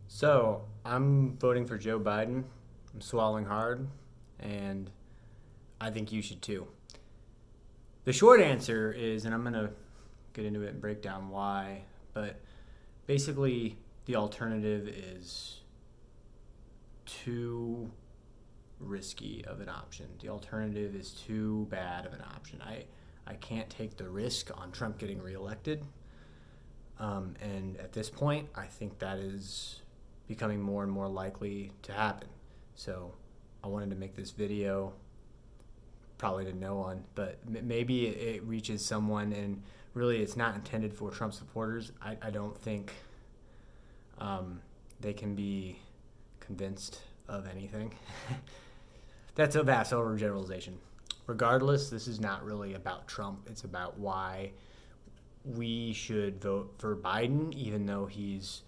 So I'm voting for Joe Biden. I'm swallowing hard, and I think you should too. The short answer is, and I'm going to get into it and break down why, but basically, the alternative is too risky of an option. The alternative is too bad of an option. I can't take the risk on Trump getting reelected. And at this point, I think that is becoming more and more likely to happen. So I wanted to make this video, probably to no one, but maybe it reaches someone, and really it's not intended for Trump supporters. I don't think they can be convinced of anything. That's a vast overgeneralization. Regardless, this is not really about Trump. It's about why we should vote for Biden, even though he's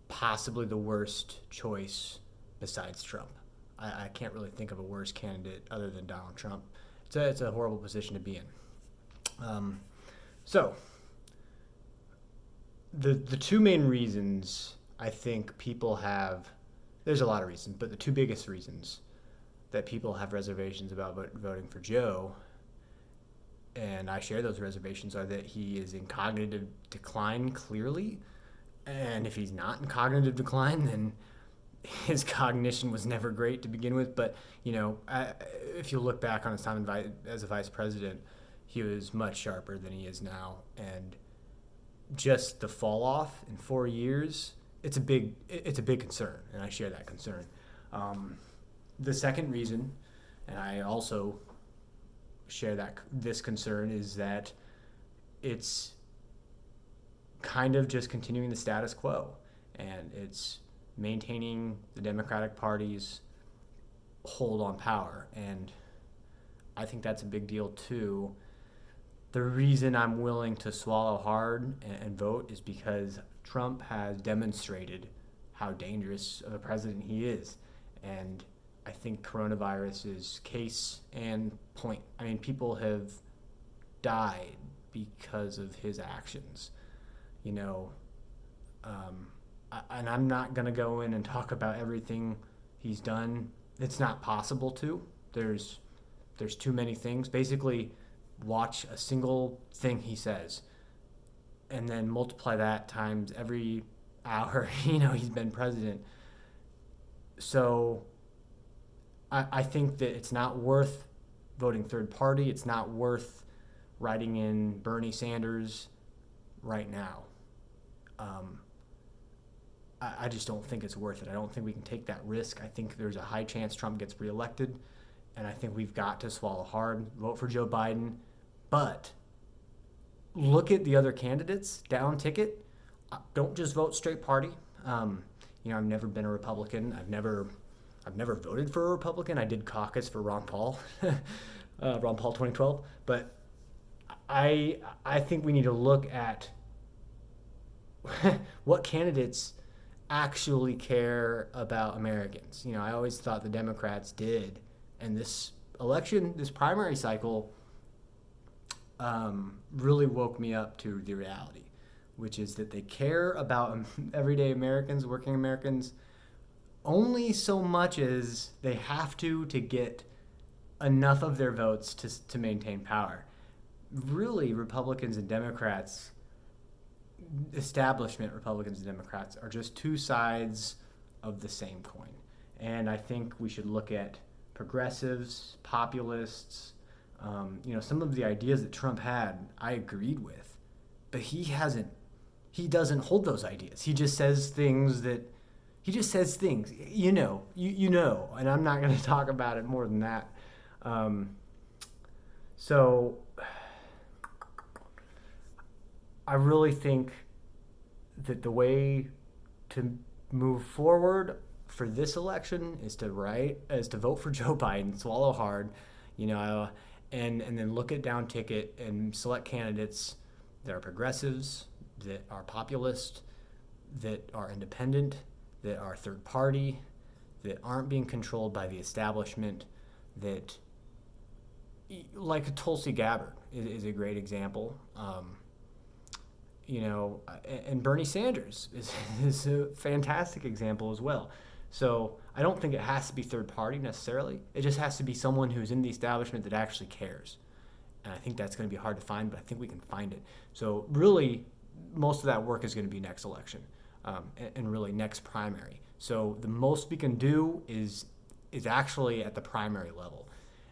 possibly the worst choice besides Trump. I can't really think of a worse candidate other than Donald Trump. It's a horrible position to be in. So, the two main reasons I think people have, there's a lot of reasons, but the two biggest reasons that people have reservations about voting for Joe, and I share those reservations, are that he is in cognitive decline clearly, and if he's not in cognitive decline, then his cognition was never great to begin with. But if you look back on his time as a vice president, he was much sharper than he is now, and just the fall off in 4 years, it's a big concern, and I share that concern. The second reason, and I also share this concern, is that it's kind of just continuing the status quo, and it's maintaining the Democratic Party's hold on power, and I think that's a big deal too. The reason I'm willing to swallow hard and vote is because Trump has demonstrated how dangerous of a president he is, and I think coronavirus is case and point. I mean, people have died because of his actions. And I'm not going to go in and talk about everything he's done. It's not possible to. There's too many things. Basically, watch a single thing he says and then multiply that times every hour he's been president. So I think that it's not worth voting third party. It's not worth writing in Bernie Sanders right now. I just don't think it's worth it. I don't think we can take that risk. I think there's a high chance Trump gets reelected, and I think we've got to swallow hard, vote for Joe Biden. But look at the other candidates, down ticket. Don't just vote straight party. I've never been a Republican. I've never voted for a Republican. I did caucus for Ron Paul, Ron Paul 2012. But I think we need to look at what candidates actually care about Americans. I always thought the Democrats did, and this election, this primary cycle, really woke me up to the reality, which is that they care about everyday Americans, working Americans, only so much as they have to get enough of their votes to maintain power. Really, Republicans and Democrats, establishment Republicans and Democrats, are just two sides of the same coin. And I think we should look at progressives, populists. Some of the ideas that Trump had, I agreed with, but he doesn't hold those ideas. He just says things, and I'm not going to talk about it more than that. So I really think that the way to move forward for this election is to vote for Joe Biden, swallow hard, and then look at down ticket and select candidates that are progressives, that are populist, that are independent, that are third party, that aren't being controlled by the establishment, that, like Tulsi Gabbard is a great example. And Bernie Sanders is a fantastic example as well. So I don't think it has to be third party necessarily. It just has to be someone who's in the establishment that actually cares. And I think that's going to be hard to find, but I think we can find it. So really, most of that work is going to be next election, and really next primary. So the most we can do is actually at the primary level,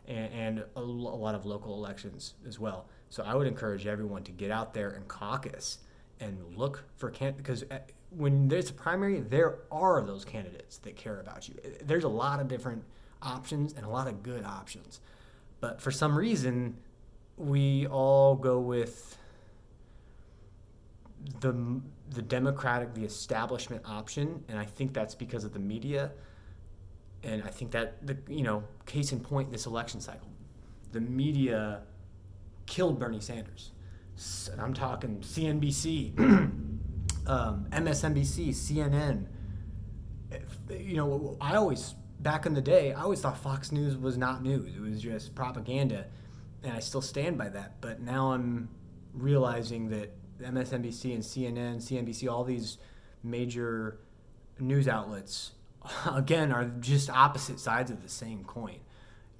and a lot of local elections as well. So I would encourage everyone to get out there and caucus and look for because when there's a primary, there are those candidates that care about you. There's a lot of different options and a lot of good options, but for some reason, we all go with the Democratic, the establishment option, and I think that's because of the media. And I think that case in point, this election cycle, the media killed Bernie Sanders. I'm talking CNBC, MSNBC, CNN. Back in the day, I always thought Fox News was not news. It was just propaganda, and I still stand by that. But now I'm realizing that MSNBC and CNN, CNBC, all these major news outlets, again, are just opposite sides of the same coin.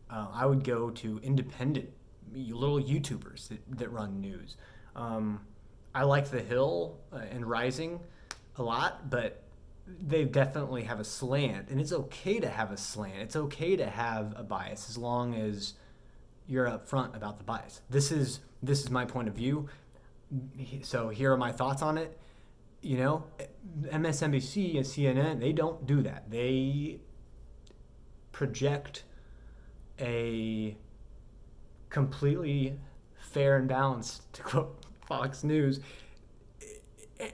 I would go to independent, little YouTubers that run news. I like The Hill and Rising a lot, but they definitely have a slant, and it's okay to have a slant. It's okay to have a bias as long as you're upfront about the bias. This is my point of view. So here are my thoughts on it. MSNBC and CNN, they don't do that. They project a completely fair and balanced, to quote Fox News,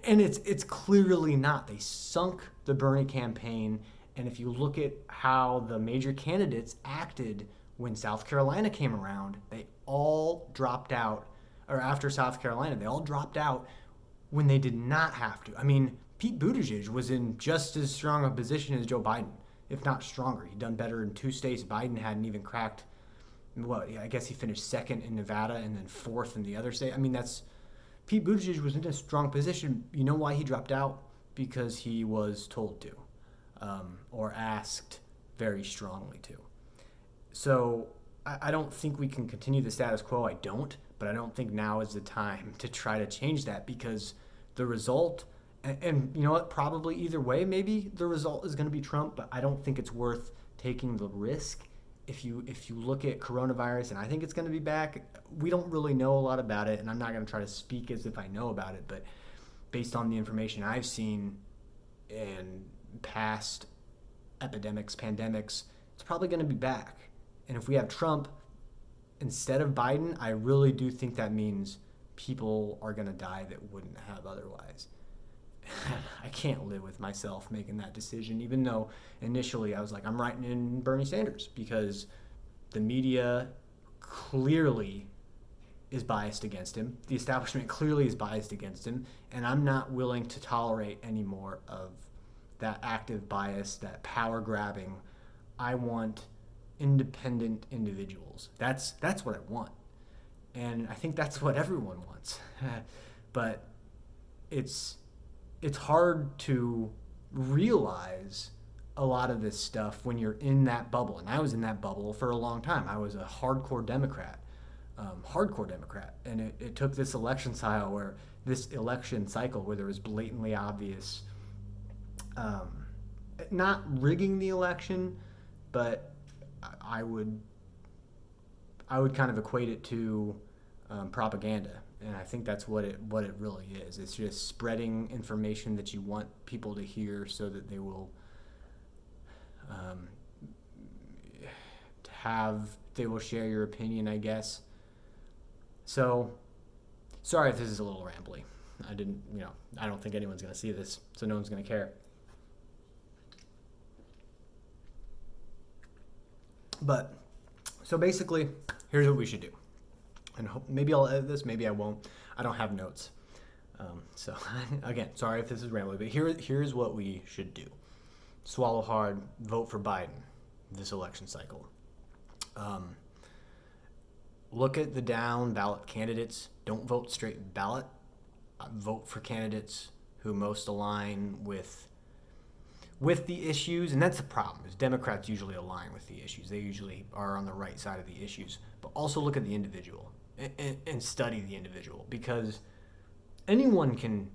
and it's clearly not. They sunk the Bernie campaign, and if you look at how the major candidates acted when South Carolina came around, they all dropped out, or after South Carolina, they all dropped out when they did not have to. I mean, Pete Buttigieg was in just as strong a position as Joe Biden, if not stronger. He'd done better in 2 states. Biden hadn't even cracked, I guess he finished second in Nevada and then fourth in the other state. I mean, Pete Buttigieg was in a strong position. You know why he dropped out? Because he was told to, or asked very strongly to. So I don't think we can continue the status quo. I don't, but I don't think now is the time to try to change that, because the result, and you know what, probably either way, maybe the result is going to be Trump, but I don't think it's worth taking the risk. If you look at coronavirus, and I think it's going to be back, we don't really know a lot about it, and I'm not going to try to speak as if I know about it, but based on the information I've seen in past epidemics, pandemics, it's probably going to be back. And if we have Trump instead of Biden, I really do think that means people are going to die that wouldn't have otherwise. I can't live with myself making that decision, even though initially I was like, I'm writing in Bernie Sanders, because the media clearly is biased against him. The establishment clearly is biased against him, and I'm not willing to tolerate any more of that active bias, that power grabbing. I want independent individuals. That's what I want. And I think that's what everyone wants. But it's hard to realize a lot of this stuff when you're in that bubble. And I was in that bubble for a long time. I was a hardcore Democrat. And it took this election cycle where there was blatantly obvious, not rigging the election, but I would kind of equate it to propaganda, and I think that's what it really is. It's just spreading information that you want people to hear, so that they will share your opinion, I guess. So, sorry if this is a little rambly. I don't think anyone's going to see this, so no one's going to care. But, so basically, here's what we should do. And maybe I'll edit this, maybe I won't. I don't have notes. So, again, sorry if this is rambling, but here's what we should do. Swallow hard, vote for Biden this election cycle. Look at the down ballot candidates. Don't vote straight ballot. vote for candidates who most align with the issues, and that's the problem. Is Democrats usually align with the issues. They usually are on the right side of the issues. But also look at the individual and study the individual, because anyone can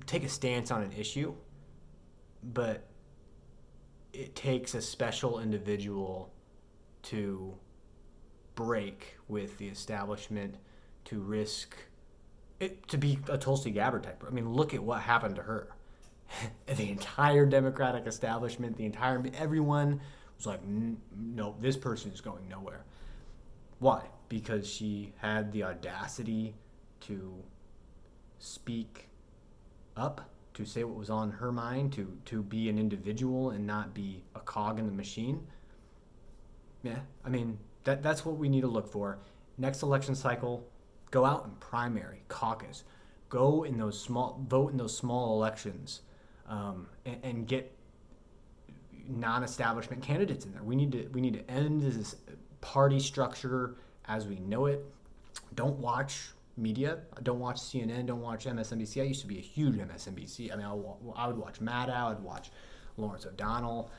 take a stance on an issue, but it takes a special individual to break with the establishment, to risk it, to be a Tulsi Gabbard type. I mean, look at what happened to her. The entire Democratic establishment, everyone was like, no, this person is going nowhere. Why? Because she had the audacity to speak up, to say what was on her mind, to be an individual and not be a cog in the machine. Yeah, I mean, that's what we need to look for. Next election cycle, go out and primary, caucus. Vote in those small elections, and get non-establishment candidates in there. We need to end this party structure as we know it. Don't watch media. Don't watch CNN. Don't watch MSNBC. I used to be a huge MSNBC. I mean, I would watch Maddow. I'd watch Lawrence O'Donnell.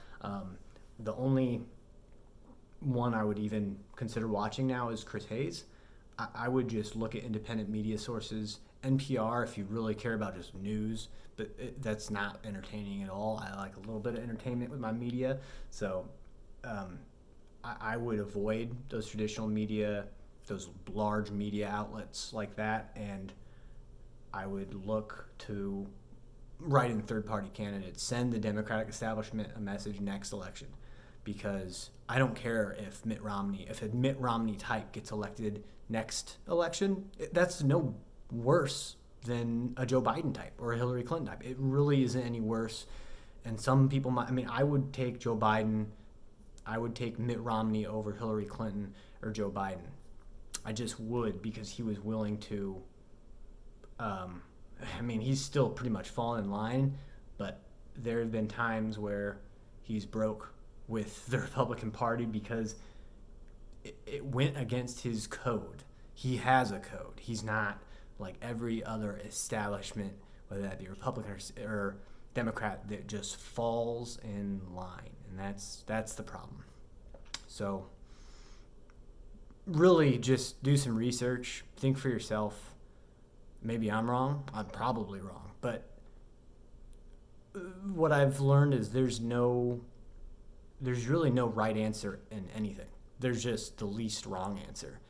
The only one I would even consider watching now is Chris Hayes. I would just look at independent media sources. NPR, if you really care about just news, but that's not entertaining at all. I like a little bit of entertainment with my media. So I would avoid those traditional media, those large media outlets like that, and I would look to write in third-party candidates. Send the Democratic establishment a message next election, because I don't care if a Mitt Romney type gets elected next election. That's no worse than a Joe Biden type or a Hillary Clinton type. It really isn't any worse. And some people might, I mean, I would take Joe Biden, I would take Mitt Romney over Hillary Clinton or Joe Biden. I just would, because he was willing to, I mean, he's still pretty much fallen in line, but there have been times where he's broke with the Republican Party because it went against his code. He has a code. He's not like every other establishment, whether that be Republican or Democrat, that just falls in line, and that's the problem. So really just do some research, think for yourself. Maybe I'm wrong. I'm probably wrong, but what I've learned is there's really no right answer in anything. There's just the least wrong answer.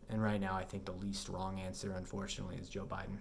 And right now, I think the least wrong answer, unfortunately, is Joe Biden.